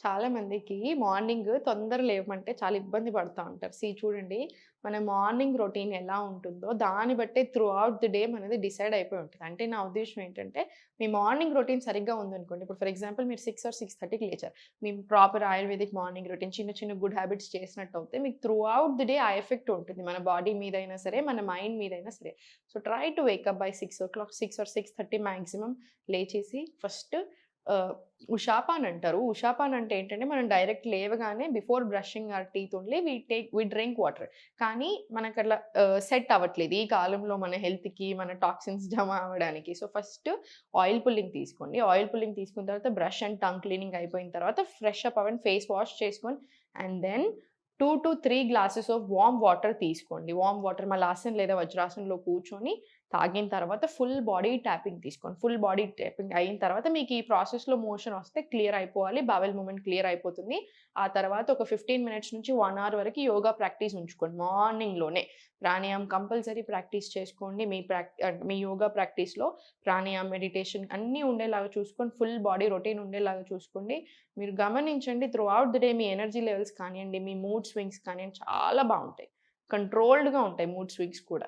చాలా మందికి మార్నింగ్ తొందర లేవమంటే చాలా ఇబ్బంది పడతా ఉంటారు. చూడండి, మన మార్నింగ్ రొటీన్ ఎలా ఉంటుందో దాన్ని బట్టే త్రూ ఔట్ ది డే మనది డిసైడ్ అయిపోయి ఉంటది. అంటే నా ఉద్దేశ్యం ఏంటంటే, మీ మార్నింగ్ రొటీన్ సరిగ్గా ఉందనుకోండి. ఇప్పుడు ఫర్ ఎగ్జాంపుల్ మీరు 6 ఆర్ 6:30కి లేచారు. మీ ప్రాపర్ ఆయుర్వేదిక్ మార్నింగ్ రొటీన్ చిన్న చిన్న గుడ్ హ్యాబిట్స్ చేసినట్టయితే మీకు త్రూ ఔట్ ది డే ఆ ఎఫెక్ట్ ఉంటుంది. మన బాడీ మీదైనా సరే, మన మైండ్ మీదైనా సరే. So, try to wake up by 6 or 6:30 maximum లేచేసి ఫస్ట్ ఉషాపాన్ అంటారు. ఉషాపాన్ అంటే ఏంటంటే, మనం డైరెక్ట్ లేవగానే before brushing our teeth only we drink water. కానీ మనకట్లా సెట్ అవ్వట్లేదు. ఈ కాలంలో మన హెల్త్‌కి, మన టాక్సిన్స్ జమ అవ్వడానికి. సో, ఫస్ట్ ఆయిల్ పుల్లింగ్ తీసుకోండి. ఆయిల్ పుల్లింగ్ తీసుకున్న తర్వాత బ్రష్ అండ్ టంగ్ క్లీనింగ్ అయిపోయిన తర్వాత ఫ్రెష్ అప్ అవ్వండి. ఫేస్ వాష్ చేసుకొని and then 2-3 glasses of warm water తీసుకోండి. వార్మ్ వాటర్ మలాసన్ లేదా వజ్రాసనంలో కూర్చొని తాగిన తర్వాత ఫుల్ బాడీ ట్యాపింగ్ తీసుకోండి. ఫుల్ బాడీ ట్యాపింగ్ అయిన తర్వాత మీకు ఈ ప్రాసెస్‌లో మోషన్ వస్తే క్లియర్ అయిపోవాలి. బవెల్ మూవ్‌మెంట్ క్లియర్ అయిపోతుంది. ఆ తర్వాత ఒక 15 మినిట్స్ నుంచి 1 అవర్ వరకు యోగా ప్రాక్టీస్ ఉంచుకోండి. మార్నింగ్‌లోనే. ప్రాణాయామం కంపల్సరీ ప్రాక్టీస్ చేసుకోండి. మీ యోగా ప్రాక్టీస్‌లో ప్రాణాయామం, మెడిటేషన్ అన్నీ ఉండేలాగా చూసుకొని ఫుల్ బాడీ రొటీన్ ఉండేలాగా చూసుకోండి. మీరు గమనించండి through out the day me energy levels కానియండి, మీ మూడ్ స్వింగ్స్ కానియండి చాలా బావుంటాయి. కంట్రోల్డ్‌గా ఉంటాయి మూడ్ స్వింగ్స్ కూడా.